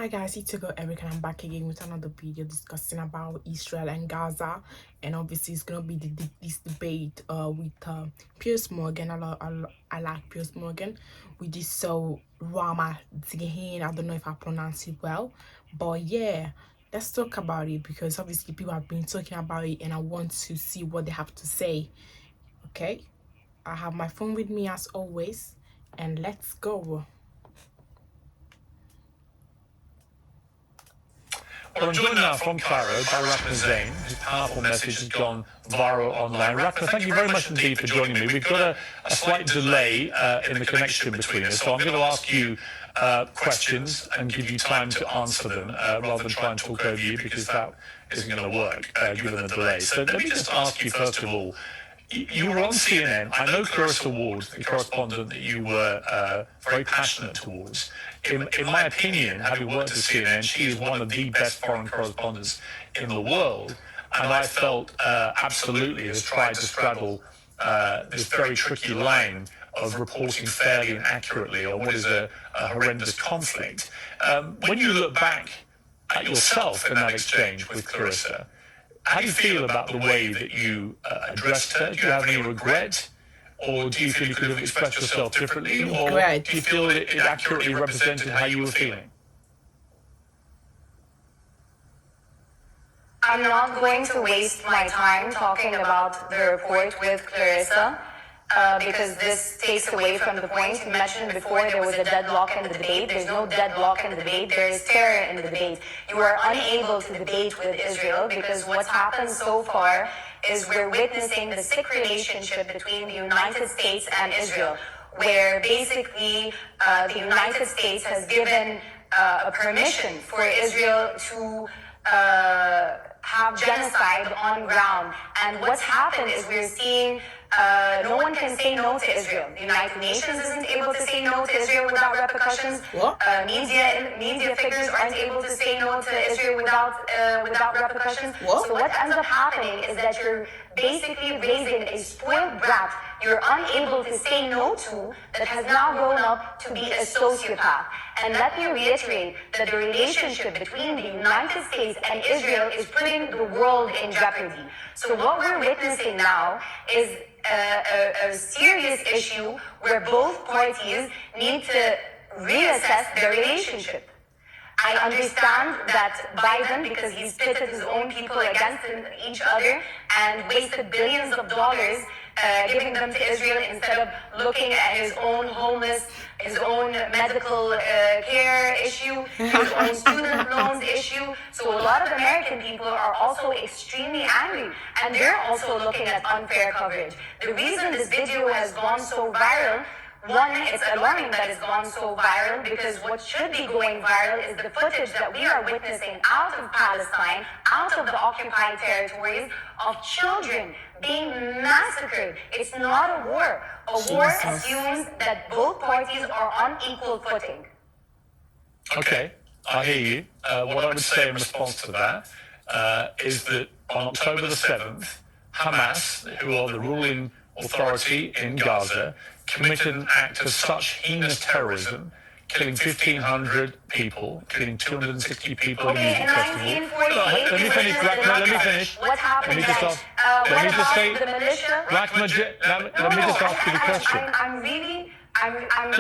Hi guys, it's your girl Eric and I'm back again with another video discussing about Israel and Gaza, and obviously it's gonna be this debate with Piers Morgan. I like Piers Morgan with this Rahma Zein. I don't know if I pronounce it well, but yeah, let's talk about it because obviously people have been talking about it and I want to see what they have to say. Okay, I have my phone with me as always, and let's go. Well, I'm joined now from Cairo by Rahma Zein, whose powerful message has gone viral online. Rahma, thank you very much indeed for joining me. We've got a slight delay in the connection between us, so I'm going to ask you questions and give you time to answer them rather than try and talk over you, because that isn't going to work given the delay. So let me just ask you, first of all, you were on CNN. I know Clarissa Ward, the correspondent that you were very passionate towards. In my opinion, having worked at CNN, she is one of the best foreign correspondents in the world. And I felt absolutely has tried to straddle this very tricky line of reporting fairly and accurately on what is a horrendous conflict. When you look back at yourself in that exchange with Clarissa, how do you feel about the way that you addressed her? Do you have any regret? Or do you feel you could have expressed yourself differently? Or do you feel it accurately represented how you were feeling? I'm not going to waste my time talking about the report with Clarissa because this takes away from the point. You mentioned before there was a deadlock in the debate. There's no deadlock in the debate. There is terror in the debate. You are unable to debate with Israel because what's happened so far is we're witnessing the sick relationship between the United States and Israel, where basically the United States has given a permission for Israel to have genocide on ground. And what's happened is we're seeing no one can say no to Israel. The United Nations isn't able to say no to Israel without repercussions. Media figures aren't able to say no to Israel without repercussions. So what ends up happening is that you're basically raising a spoiled brat you're unable to say no to that has now grown up to be a sociopath. And let me reiterate that the relationship between the United States and Israel is putting the world in jeopardy. So what we're witnessing now is a serious issue where both parties need to reassess their relationship. I understand that Biden, because he's pitted his own people against each other and wasted billions of dollars giving them to Israel instead of looking at his own homeless, his own medical care issue, his own student loans issue. So a lot of American people are also extremely angry, and they're also looking at unfair coverage. The reason this video has gone so viral, one, it's alarming that it's gone so viral because what should be going viral is the footage that we are witnessing out of Palestine, out of the occupied territories, of children being massacred. It's not a war. A war assumes that both parties are on equal footing. Okay, I hear you. What I would say in response to that is that on October the 7th, Hamas, who are the ruling authority in Gaza, committed an act of such heinous terrorism, killing 1,500 people, killing 260 people in a music festival. Let me finish, Rahma, let me finish. What happened then? Let me just say, the militia? Rahma, let me just ask you the question.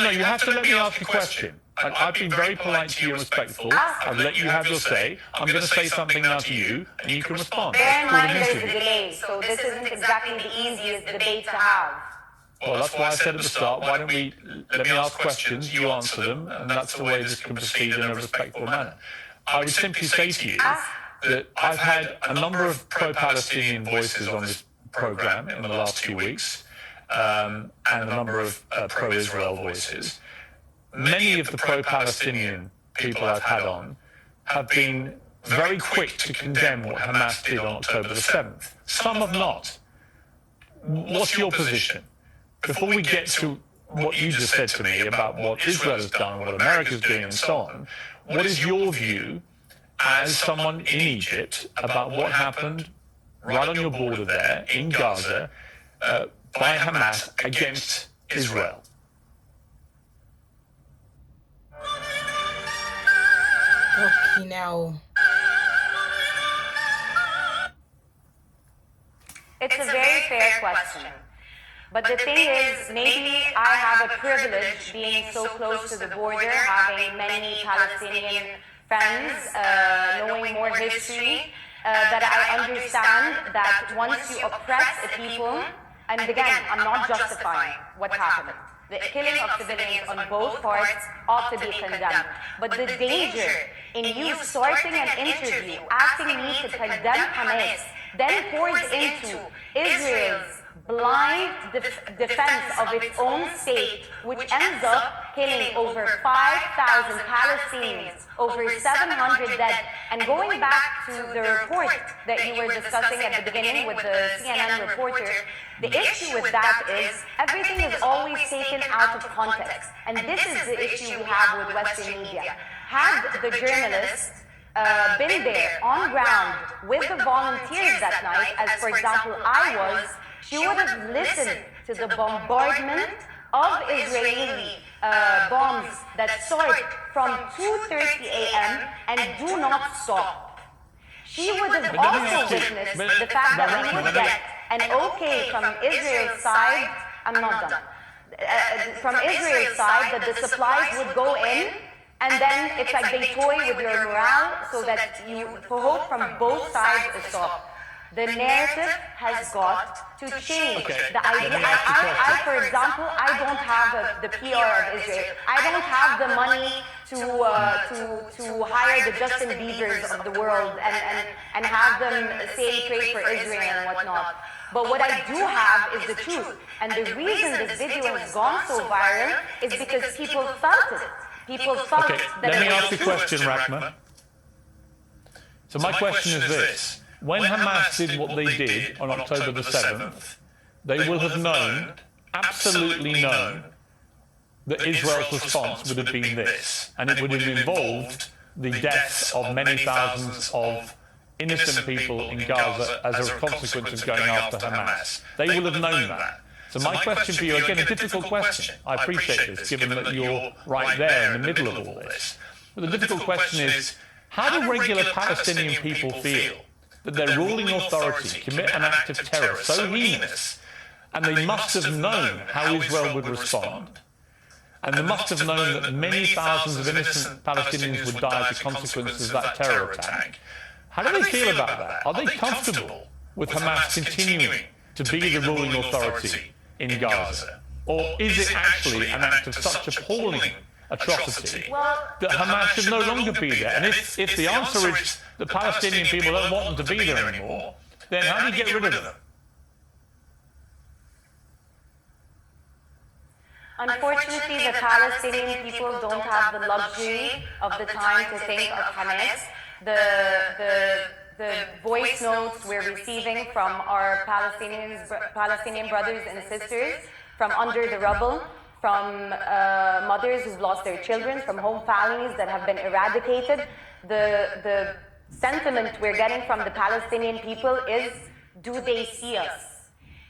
No, you have to let me ask a question. I've been very polite to you and respectful. I've let you have your say. I'm going to say something now to you, and you can respond. Bear in mind there's a delay, so this isn't exactly the easiest debate to have. Well, that's why I said at the start, why don't we let me ask questions, you answer them, and that's the way this can proceed in a respectful manner. I would simply say to you that I've had a number of pro-Palestinian voices on this program in the last 2 weeks, and a number of pro-Israel voices. Many of the pro-Palestinian people I've had on have been very quick to condemn what Hamas did on October the 7th. Some have not. What's your position? Before we get to what you just said to me about what Israel has done, what America's doing, and so on, what is your view as someone in Egypt about what happened right on your border there in Gaza by Hamas against Israel? Fucking hell. It's a very fair question. But the thing is, maybe I have a privilege being so close to the border, having many Palestinian friends, knowing more history, that I understand that once you oppress a people, and again, I'm not justifying what happened. The killing of civilians on both parts ought to be condemned. But the danger in you starting an interview asking me to condemn Hamas then pours into Israel's blind defense of its own state, which ends up killing over 5,000 Palestinians, over 700 dead. And going back to the report that you were discussing at the beginning with the CNN reporter, the issue with that is everything is always taken out of context. And this is the issue we have with Western media. Had the journalists been there on ground with the volunteers that night, as for example I was, she would have listened to the bombardment of Israeli bombs that start from 2:30 a.m. and do not stop. She would have also witnessed the fact that we would get an okay from Israel's side. I'm not done. From Israel's side, that the supplies would go in, and then it's like they toy with your morale so that you hope from both sides to stop. The narrative has got to change. Okay. The idea, I, for example, I don't have the PR of Israel. I don't have the money to hire the Justin Biebers of the world and have them say pray for Israel and whatnot. But what I do have is the truth. And the reason this video has gone so viral is because people felt it. People felt that let me it was ask you a true. question, Rahma. So my question is this. When Hamas did what they did on October the 7th, they will have known, absolutely known, that Israel's response would have been this. And it would have involved the deaths of many thousands of innocent people in Gaza as a consequence of going after Hamas. They will have known that. So my question for you, again, a difficult question. I appreciate this, given that you're right there in the middle of all this. But the difficult question is, how do regular Palestinian people feel that their ruling authority commit an act of terror so heinous, and they must have known how Israel would respond, and they must have known that many thousands of innocent Palestinians would die as a consequence of that terror attack? How do they feel about that? Are they comfortable with Hamas continuing to be the ruling authority in Gaza? Or is it actually an act of such appalling atrocity that Hamas should no longer be there? And if the answer is the Palestinian people don't want them to be there anymore, then how do you get rid of them? Unfortunately, the Palestinian people don't have the luxury of the time to think of Hamas. The voice notes we're receiving from our Palestinian brothers and sisters from under the rubble, from mothers who've lost their children, from home families that have been eradicated. The sentiment we're getting from the Palestinian people is, do they see us?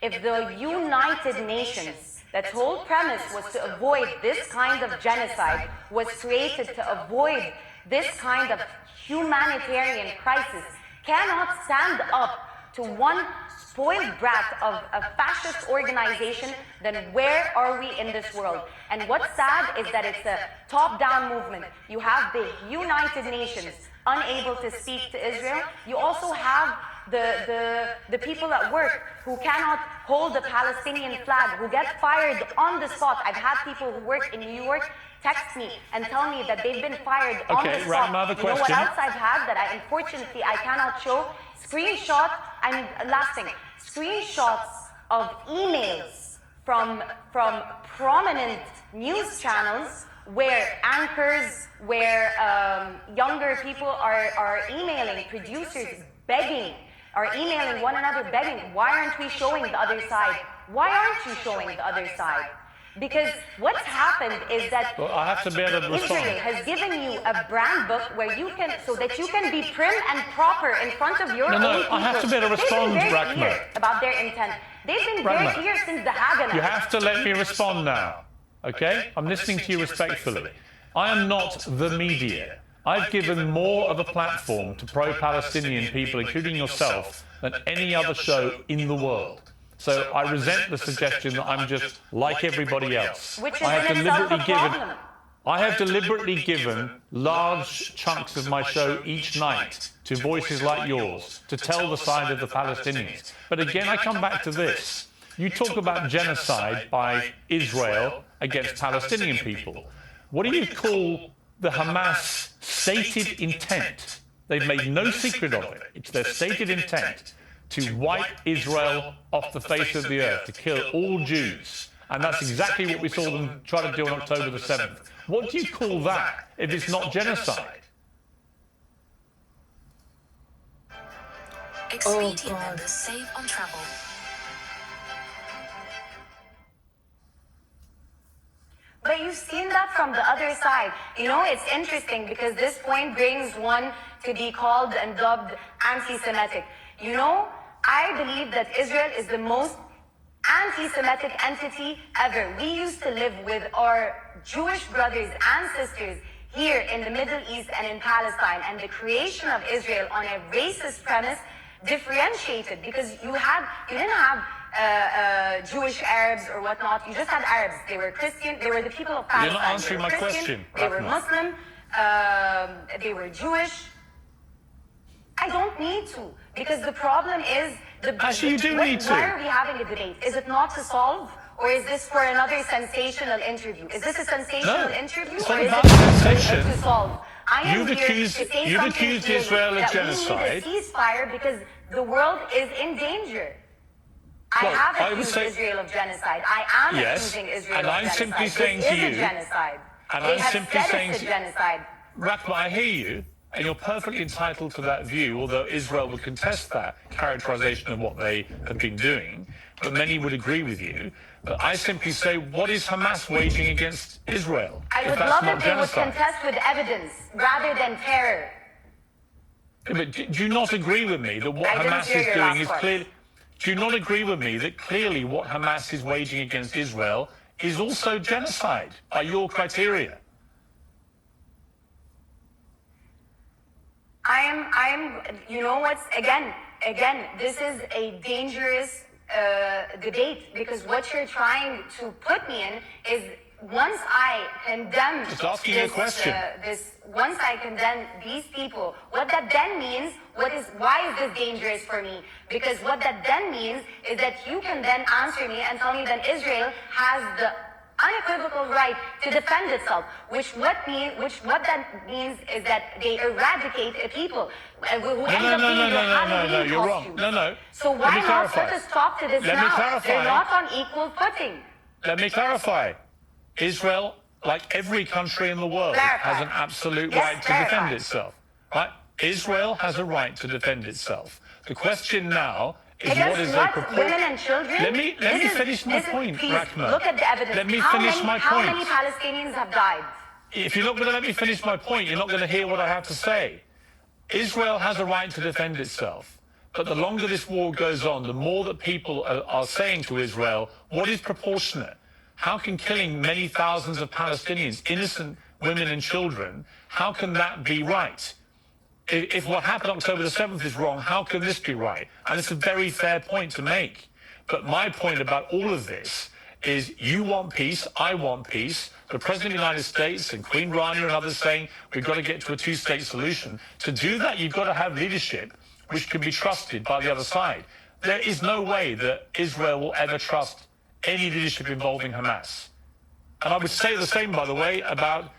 If the United Nations, that's whole premise was to avoid this kind of genocide, was created to avoid this kind of humanitarian crisis, cannot stand up to one spoiled brat of a fascist organization, then where are we in this world? And what's sad is that it's a top-down movement. You have the United Nations unable to speak to Israel. You also have the people at work who cannot hold the Palestinian flag, who get fired on the spot. I've had people who work in New York text me and tell me that they've been fired on the spot. Rahma, you know what else I've had that unfortunately I cannot show? Screenshots, and last thing, screenshots of emails from prominent news channels where anchors, where younger people are emailing producers, begging, are emailing one another, begging, why aren't we showing the other side? Why aren't you showing the other side? Because what's happened is that I have to be able to respond. Israel has given you a brand book where you can, so that you can be prim and proper in front of your own people. I have to be able to respond, They've been very Rahma. clear about their intent. They've been very Rahma, clear since the Haganah. You have to let me respond now, okay? I'm listening to you respectfully. I am not the media. I've given more of a platform to pro-Palestinian people, including yourself, than any other show in the world. So I resent the suggestion that I'm just like everybody else. Which is in itself a problem. I have deliberately given large chunks of my show each night to voices like yours to tell the side of the Palestinians. But again, I come back to this. You talk about genocide by Israel against Palestinian people. What do you call the Hamas stated intent? They've made no secret of it. It's their stated intent to wipe Israel off the face of the earth, to kill all Jews. And that's exactly what we saw them try to do on October the 7th. What do you call that if it's not genocide? Expedia members save on travel. But you've seen that from the other side. You know, it's interesting because this point brings one to be called and dubbed anti-Semitic. You know, I believe that Israel is the most anti-Semitic entity ever. We used to live with our Jewish brothers and sisters here in the Middle East and in Palestine, and the creation of Israel on a racist premise differentiated, because you didn't have Jewish Arabs or whatnot. You just had Arabs. They were Christian. They were the people of Palestine. You're not answering my Christian, question, they were Rahma. Muslim. They were Jewish. I don't need to, because the problem is Actually, you do need to. Why are we having a debate? Is it not to solve, or is this for another sensational interview? Is this a sensational interview, it's or not is about it sensation. to solve? I am You've here accused- to say you've something accused clearly, Israel of that genocide. We need a ceasefire because the world is in danger. I Well, have I would accused say- Israel of genocide. I am Yes, accusing Israel and of I'm genocide. simply saying This to is you- a genocide. and They I'm have simply said saying it's a to- genocide. Rahma, I hear you, and you're perfectly entitled to that view, although Israel would contest that characterization of what they have been doing, but many would agree with you. But I simply say, what is Hamas waging against Israel? I if would that's love not if they would genocide? contest with evidence rather than terror. But do you not agree with me that what I didn't Hamas hear is your doing last is part. clearly... Do you not agree with me that clearly what Hamas is waging against Israel is also genocide by your criteria? You know what's, again, this is a dangerous debate, because what you're trying to put me in is, once I condemn Just asking you a question. once I condemn these people, what that then means, why is this dangerous for me? Because what that then means is that you can then answer me and tell me that Israel has the unequivocal right to defend itself, what that means is that they eradicate a people who end up being their Halloween you're wrong. costumes. No. So Let why me not clarify. put a stop to this Let me now? clarify. They're not on equal footing. Let me clarify. Israel, like every country in the world, Clarify. has an absolute Yes, right to clarify. defend itself. Right? Israel has a right to defend itself. The question now is Against what is what? a Women and children? Let me finish my point, please, Rahma. look at the evidence. Let me How finish many- my How point. many Palestinians have died? If you're not going to let me finish my point, you're not going to hear what I have to say. Israel has a right to defend itself. But the longer this war goes on, the more that people are saying to Israel, what is proportionate? How can killing many thousands of Palestinians, innocent women and children, how can that be right? If what happened on October the 7th is wrong, how can this be right? And it's a very fair point to make. But my point about all of this is you want peace, I want peace. The President of the United States and Queen Rania and others saying we've got to get to a two-state solution. To do that, you've got to have leadership which can be trusted by the other side. There is no way that Israel will ever trust any leadership involving Hamas. And I would say the same, by the way, about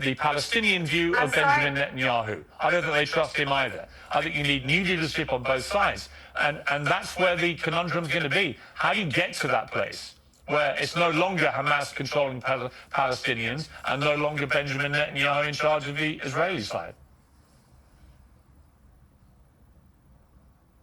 the Palestinian view of Benjamin Netanyahu. I don't think they trust him either. I think you need new leadership on both sides. And that's where the conundrum's going to be. How do you get to that place where it's no longer Hamas controlling Palestinians and no longer Benjamin Netanyahu in charge of the Israeli side?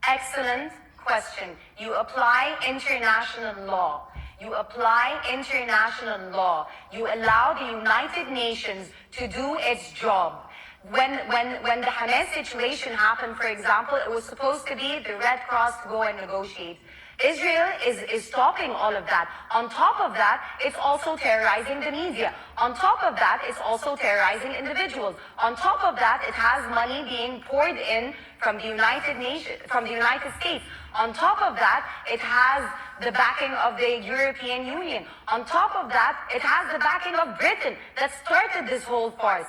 Excellent question. You apply international law. You apply international law. You allow the United Nations to do its job. When the Hamas situation happened, for example, it was supposed to be the Red Cross to go and negotiate. Israel is stopping all of that. On top of that, it's also terrorizing the media. On top of that, it's also terrorizing individuals. On top of that, it has money being poured in from the United States. On top of that, it has the backing of the European Union. On top of that, it has the backing of Britain that started this whole farce.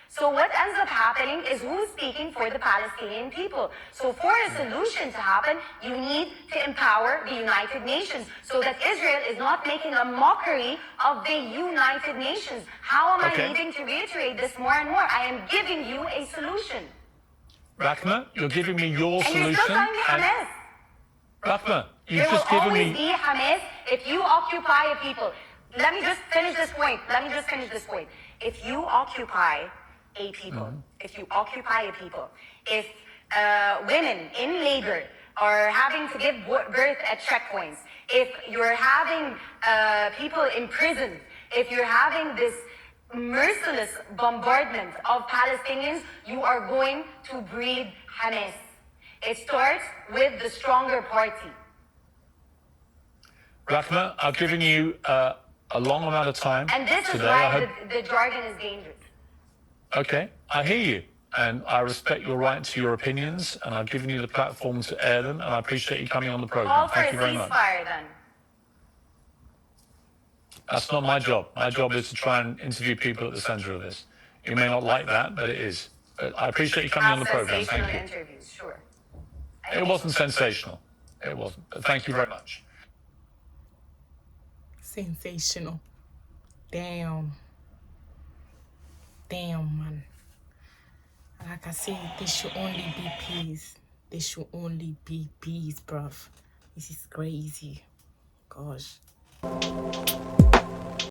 So what ends up happening is who's speaking for the Palestinian people. So for a solution to happen, you need to empower the United Nations so that Israel is not making a mockery of the United Nations. How am I needing to reiterate this more and more? I am giving you a solution. Rahma, you're giving me your And solution. you're still calling me Hamas. Rahma, you've There will just given always me... be Hamas if you occupy a people. Let me just finish this point. If you occupy a people, if women in labor are having to give birth at checkpoints, if you're having people imprisoned, if you're having this merciless bombardment of Palestinians, you are going to breed Hamas. It starts with the stronger party. Rahma, I've given you a long amount of time And this is today. why the jargon is dangerous. Okay, I hear you, and I respect your right to your opinions, and I've given you the platform to air them, and I appreciate you coming on the Call program. for Thank a you very much. ceasefire then. That's not my job. My job is to try and interview people at the centre of this. You may not like that, but it is. But I appreciate you coming on the program. Thank Sensational you. interviews, sure. It wasn't sensational. It wasn't. But thank you very much. Sensational. Damn, man. Like I said, this should only be peace. This should only be peace, bruv. This is crazy. Gosh.